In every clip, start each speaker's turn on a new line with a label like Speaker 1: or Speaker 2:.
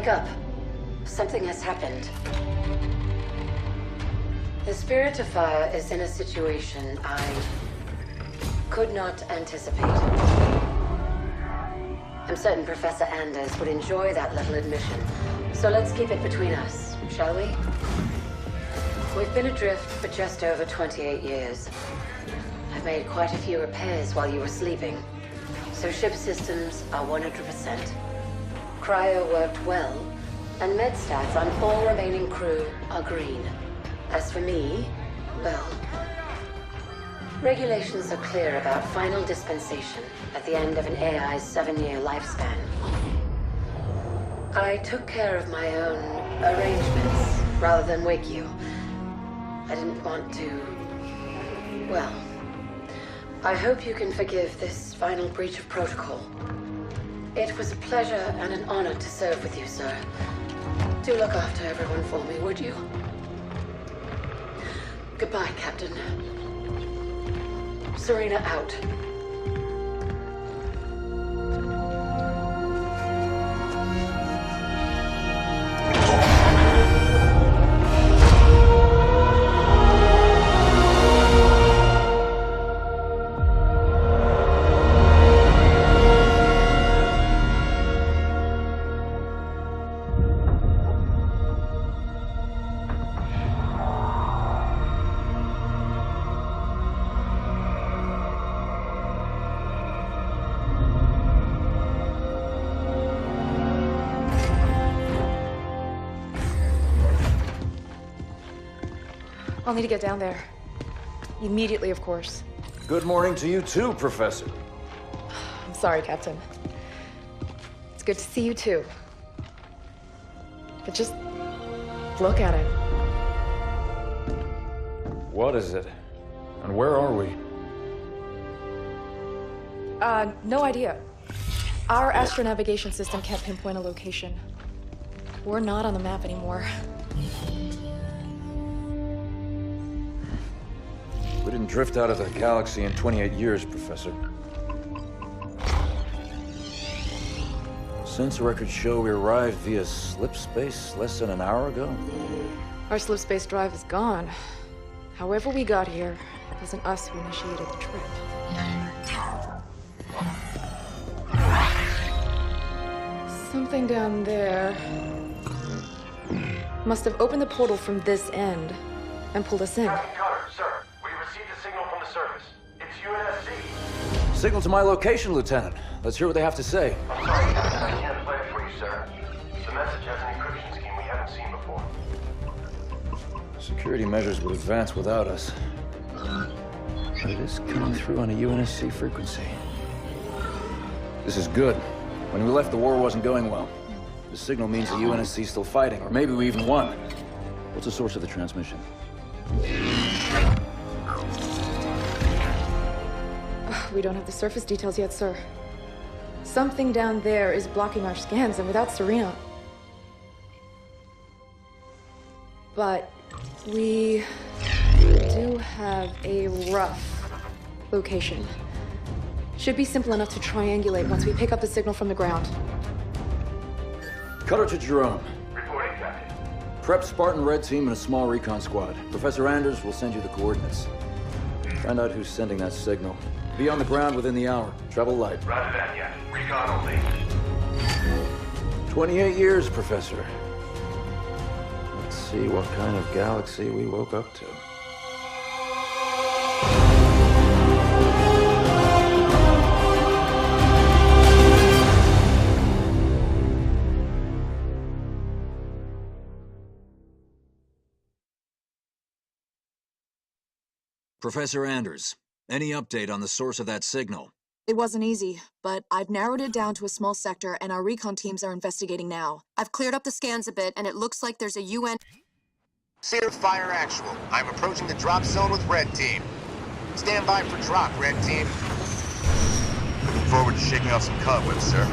Speaker 1: Wake up. Something has happened. The Spirit of Fire is in a situation I could not anticipate. I'm certain Professor Anders would enjoy that little admission. So let's keep it between us, shall we? We've been adrift for just over 28 years. I've made quite a few repairs while you were sleeping. So ship systems are 100%. Cryo worked well, and med stats on all remaining crew are green. As for me, well, regulations are clear about final dispensation at the end of an AI's 7-year lifespan. I took care of my own arrangements rather than wake you. I didn't want to... well... I hope you can forgive this final breach of protocol. It was a pleasure and an honor to serve with you, sir. Do look after everyone for me, would you? Goodbye, Captain. Serena out.
Speaker 2: I'll need to get down there. Immediately, of course.
Speaker 3: Good morning to you too, Professor.
Speaker 2: I'm sorry, Captain. It's good to see you too. But just look at it.
Speaker 3: What is it? And where are we?
Speaker 2: No idea. Our astronavigation system can't pinpoint a location. We're not on the map anymore.
Speaker 3: We didn't drift out of the galaxy in 28 years, Professor. Since records show we arrived via slip space less than an hour ago.
Speaker 2: Our slip space drive is gone. However we got here, it wasn't us who initiated the trip. Something down there must have opened the portal from this end and pulled us in.
Speaker 4: Captain Cutter, sir. We received a signal from the surface. It's UNSC.
Speaker 3: Signal to my location, Lieutenant. Let's hear what they have to say.
Speaker 4: I'm sorry, Captain. I can't play it for you, sir. The message has an encryption scheme we haven't seen before.
Speaker 3: Security measures would advance without us. But it is coming through on a UNSC frequency. This is good. When we left, the war wasn't going well. The signal means the UNSC's still fighting, or maybe we even won. What's the source of the transmission?
Speaker 2: We don't have the surface details yet, sir. Something down there is blocking our scans, and without Serena... But we do have a rough location. Should be simple enough to triangulate once we pick up the signal from the ground.
Speaker 3: Cutter to Jerome.
Speaker 4: Reporting, Captain.
Speaker 3: Prep Spartan Red Team and a small recon squad. Professor Anders will send you the coordinates. Find out who's sending that signal. Be on the ground within the hour. Travel light.
Speaker 4: Roger that, yes. Recon only.
Speaker 3: 28 years, Professor. Let's see what kind of galaxy we woke up to.
Speaker 5: Professor Anders, any update on the source of that signal?
Speaker 6: It wasn't easy, but I've narrowed it down to a small sector and our recon teams are investigating now. I've cleared up the scans a bit and it looks like there's a UN...
Speaker 7: Seer Fire Actual. I'm approaching the drop zone with Red Team. Stand by for drop, Red Team. Looking forward to shaking off some cobwebs, sir.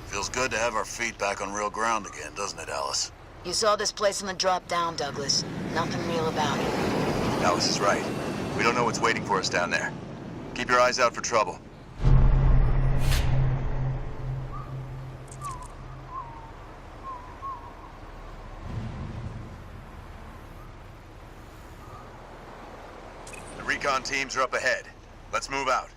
Speaker 8: Feels good to have our feet back on real ground again, doesn't it, Alice?
Speaker 9: You saw this place on the drop down, Douglas. Nothing real about it.
Speaker 7: Alice is right. We don't know what's waiting for us down there. Keep your eyes out for trouble. Recon teams are up ahead. Let's move out.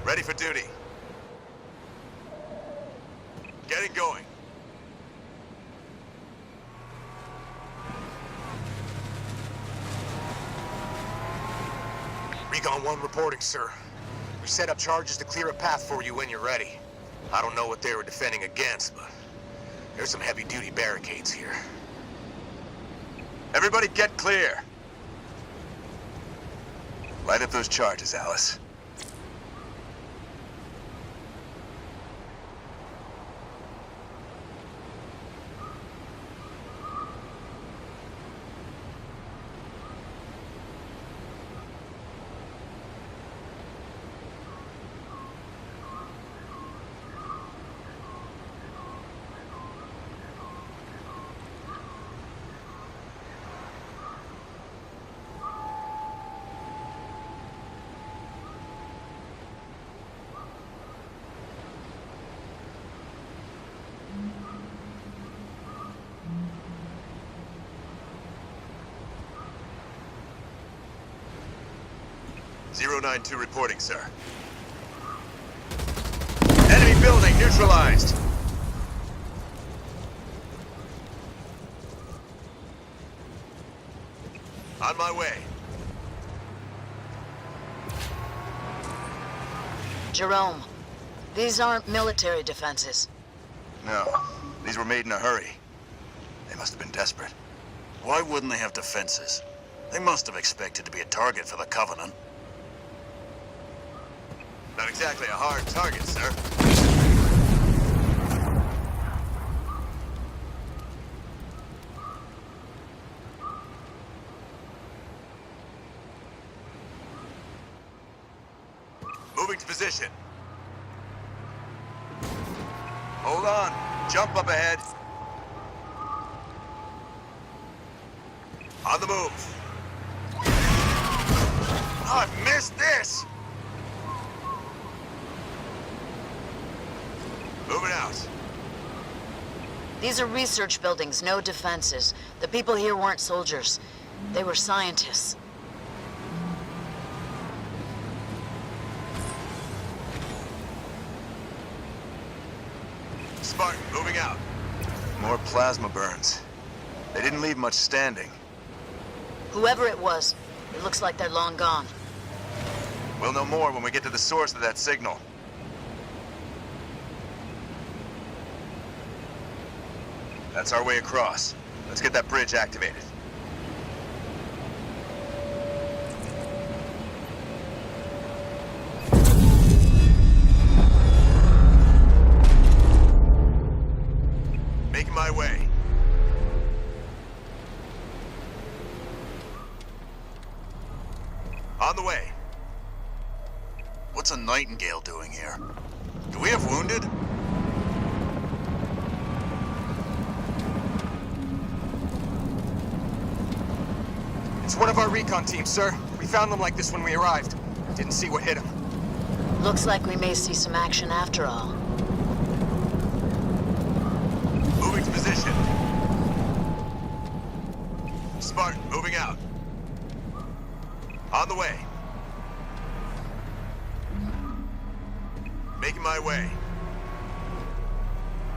Speaker 7: Ready for duty. Getting going. Recon 1 reporting, sir. We set up charges to clear a path for you when you're ready. I don't know what they were defending against, but there's some heavy-duty barricades here. Everybody get clear. Light up those charges, Alice. .092 reporting, sir. Enemy building neutralized. On my way.
Speaker 9: Jerome, these aren't military defenses.
Speaker 7: No, these were made in a hurry. They must have been desperate.
Speaker 8: Why wouldn't they have defenses? They must have expected to be a target for the Covenant.
Speaker 7: Not exactly a hard target, sir. Moving to position. Hold on. Jump up ahead. On the move. Oh, I've missed this! Moving out.
Speaker 9: These are research buildings, no defenses. The people here weren't soldiers. They were scientists.
Speaker 7: Spartan, moving out. More plasma burns. They didn't leave much standing.
Speaker 9: Whoever it was, it looks like they're long gone.
Speaker 7: We'll know more when we get to the source of that signal. That's our way across. Let's get that bridge activated. Making my way. On the way.
Speaker 8: What's a Nightingale doing here? Do we have wounded?
Speaker 7: It's one of our recon teams, sir. We found them like this when we arrived. Didn't see what hit them.
Speaker 9: Looks like we may see some action after all.
Speaker 7: Moving to position. Spartan, moving out. On the way. Making my way.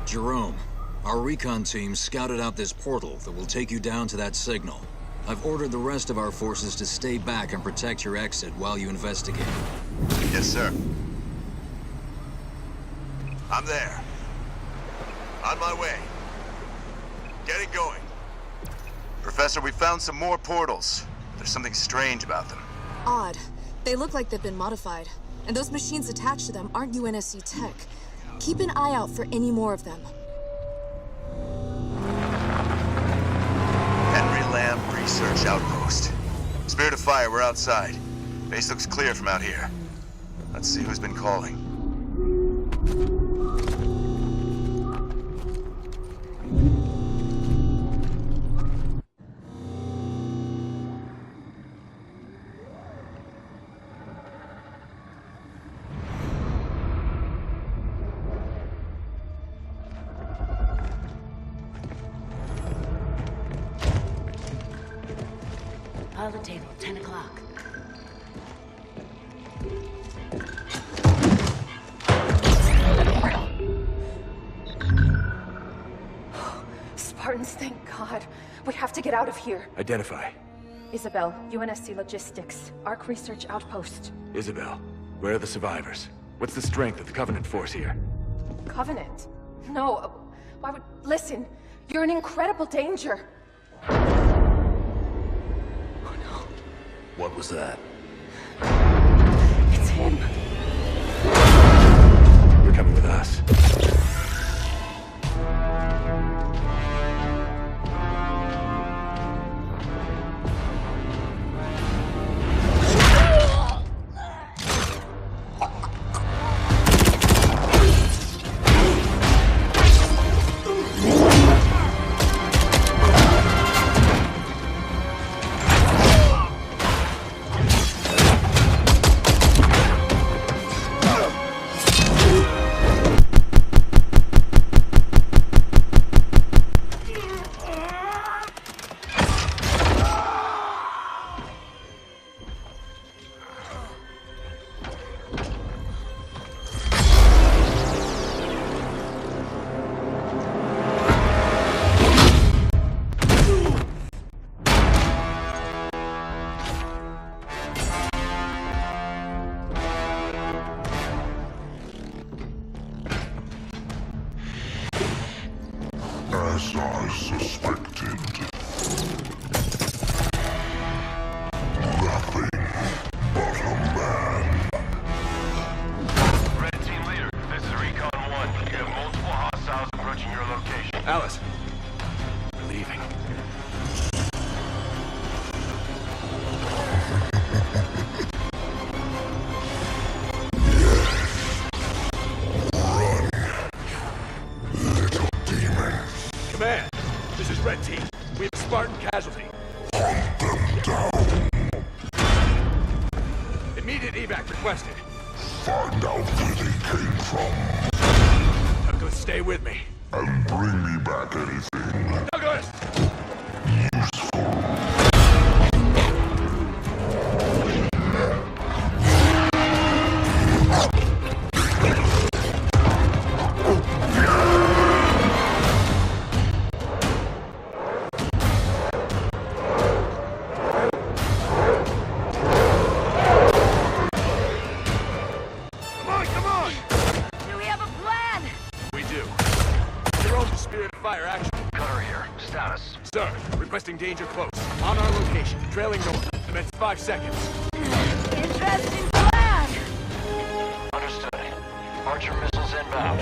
Speaker 5: Jerome, our recon team scouted out this portal that will take you down to that signal. I've ordered the rest of our forces to stay back and protect your exit while you investigate.
Speaker 7: Yes, sir. I'm there. On my way. Getting going. Professor, we found some more portals. There's something strange about them.
Speaker 6: Odd. They look like they've been modified. And those machines attached to them aren't UNSC tech. Keep an eye out for any more of them.
Speaker 7: Research outpost. Spirit of Fire, we're outside. Base looks clear from out here. Let's see who's been calling.
Speaker 1: pilot table, 10 o'clock.
Speaker 10: Spartans, thank God. We have to get out of here.
Speaker 11: Identify.
Speaker 10: Isabel, UNSC Logistics, Arc Research Outpost.
Speaker 11: Isabel, where are the survivors? What's the strength of the Covenant force here?
Speaker 10: Covenant? No, why would... Listen, you're in incredible danger. Oh no.
Speaker 11: What was that?
Speaker 10: It's him.
Speaker 11: You're coming with us.
Speaker 12: As I suspected. Nothing but a man.
Speaker 4: Red Team Leader, this is Recon 1. You have multiple hostiles approaching your location.
Speaker 11: Alice, we're leaving. Command, this is Red Team. We have a Spartan casualty.
Speaker 12: Hunt them down.
Speaker 11: Immediate evac requested.
Speaker 12: Find out where they came from.
Speaker 11: Douglas, stay with me.
Speaker 12: And bring me back anything
Speaker 11: Douglas!
Speaker 12: useful.
Speaker 11: Come on!
Speaker 10: Do we have a plan?
Speaker 11: We do. Your own spirit of fire action.
Speaker 4: Cutter here. Status.
Speaker 11: Sir, requesting danger close. On our location, trailing north. Commence 5 seconds.
Speaker 10: Interesting plan.
Speaker 4: Understood. Archer missiles inbound.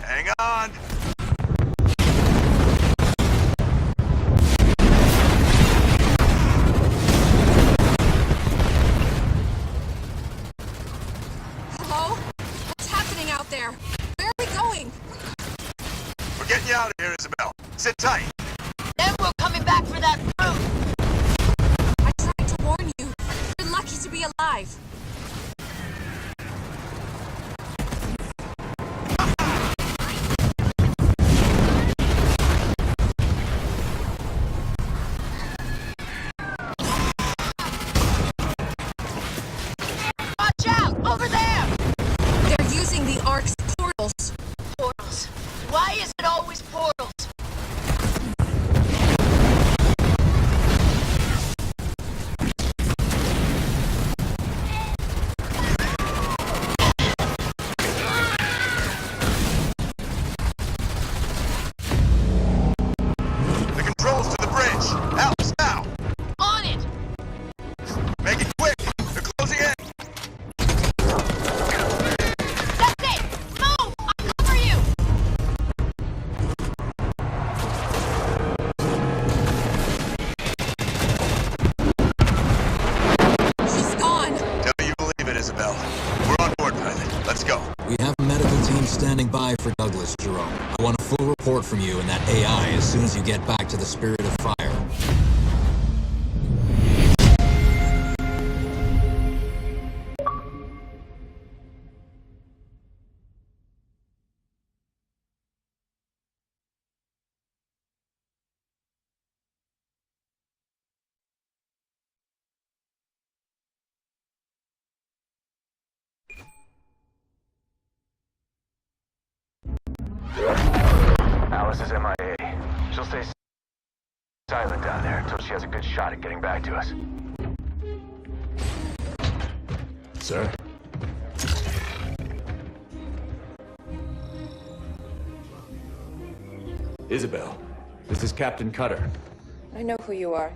Speaker 7: Hang on!
Speaker 6: Hello? What's happening out there? Where are we going?
Speaker 7: We're getting you out of here, Isabel. Sit tight.
Speaker 9: Then we're coming back for that fruit.
Speaker 6: I tried to warn you. You're lucky to be alive.
Speaker 9: Watch out! Over there!
Speaker 6: They're using the Ark's portals.
Speaker 9: Portals. Why is it always portals?
Speaker 5: back to the Spirit of Fire.
Speaker 4: Alice is MIA. She'll stay silent down there until she has a good shot at getting back to us.
Speaker 11: Sir? Isabel, this is Captain Cutter.
Speaker 2: I know who you are.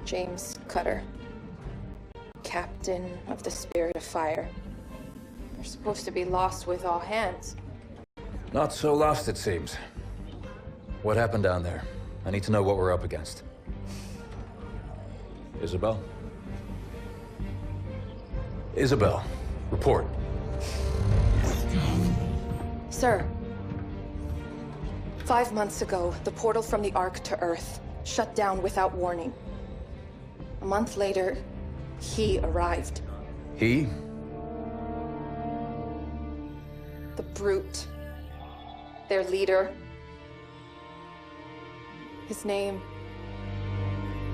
Speaker 2: James Cutter. Captain of the Spirit of Fire. You're supposed to be lost with all hands.
Speaker 3: Not so lost, it seems. What happened down there? I need to know what we're up against. Isabel? Isabel, report.
Speaker 2: Sir. 5 months ago, the portal from the Ark to Earth shut down without warning. A month later, he arrived.
Speaker 3: He?
Speaker 2: The Brute. Their leader. His name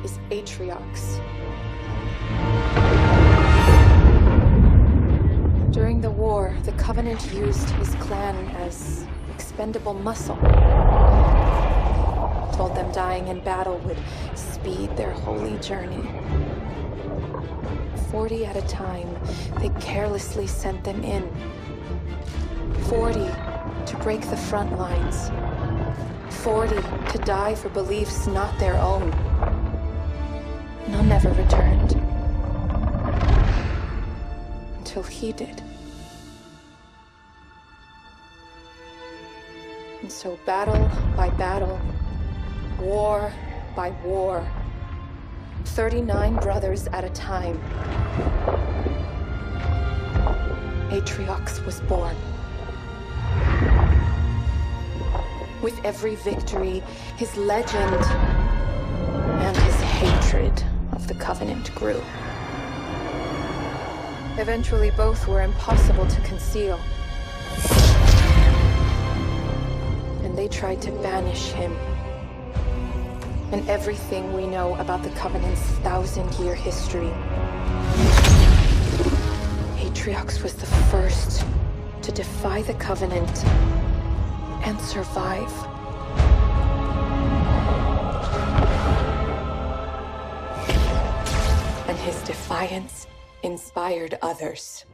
Speaker 2: is Atriox. During the war, the Covenant used his clan as expendable muscle. Told them dying in battle would speed their holy journey. 40 at a time, they carelessly sent them in. 40 to break the front lines. 40 to die for beliefs not their own. None ever returned. Until he did. And so battle by battle, war by war, 39 brothers at a time, Atriox was born. With every victory, his legend and his hatred of the Covenant grew. Eventually, both were impossible to conceal. And they tried to banish him. And everything we know about the Covenant's 1,000-year history. Atriox was the first to defy the Covenant and survive. And his defiance inspired others.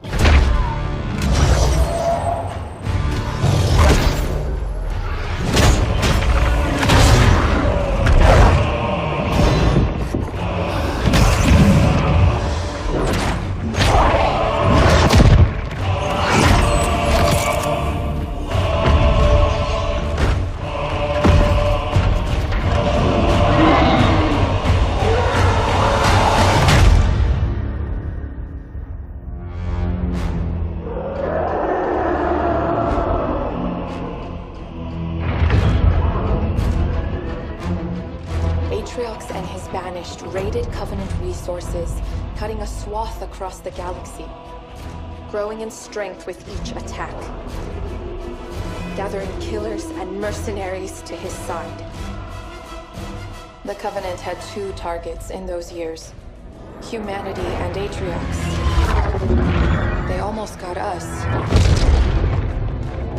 Speaker 2: Raided Covenant resources, cutting a swath across the galaxy, growing in strength with each attack, gathering killers and mercenaries to his side. The Covenant had 2 targets in those years, humanity and Atriox. They almost got us,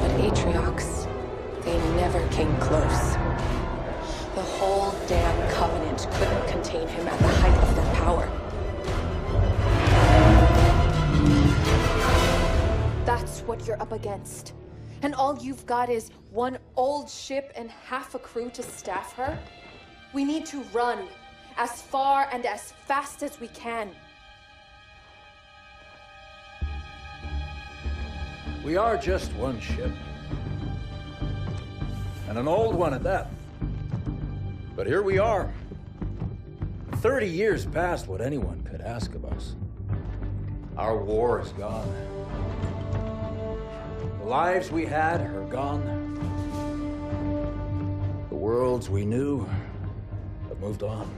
Speaker 2: but Atriox, they never came close. The whole damn Covenant couldn't contain him at the height of their power. That's what you're up against. And all you've got is one old ship and half a crew to staff her? We need to run as far and as fast as we can.
Speaker 3: We are just one ship. And an old one at that. But here we are. 30 years past what anyone could ask of us. Our war is gone. The lives we had are gone. The world worlds we knew have moved on.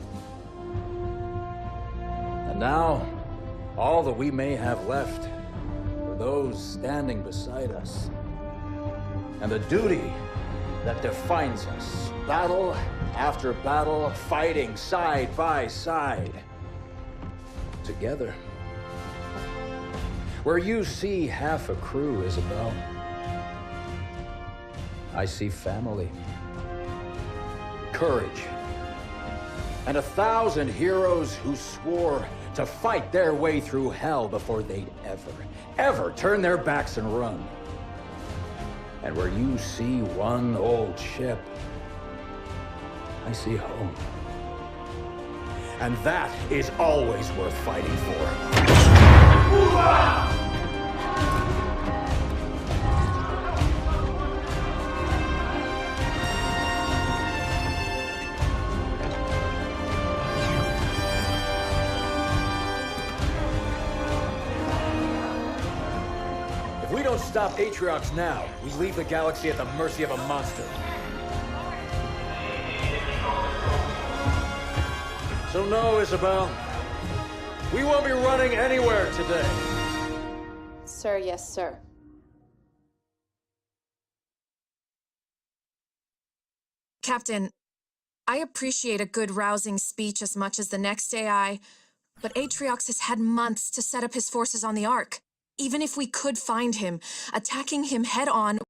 Speaker 3: And now, all that we may have left are those standing beside us. And the duty that defines us, battle after battle, fighting side by side, together. Where you see half a crew, Isabel, I see family, courage, and 1,000 heroes who swore to fight their way through hell before they'd ever turn their backs and run. And where you see one old ship, I see home. And that is always worth fighting for. If we don't stop Atriox now, we leave the galaxy at the mercy of a monster. So no, Isabel. We won't be running anywhere today.
Speaker 2: Sir, yes, sir.
Speaker 6: Captain, I appreciate a good rousing speech as much as the next AI, but Atriox has had months to set up his forces on the Ark. Even if we could find him, attacking him head-on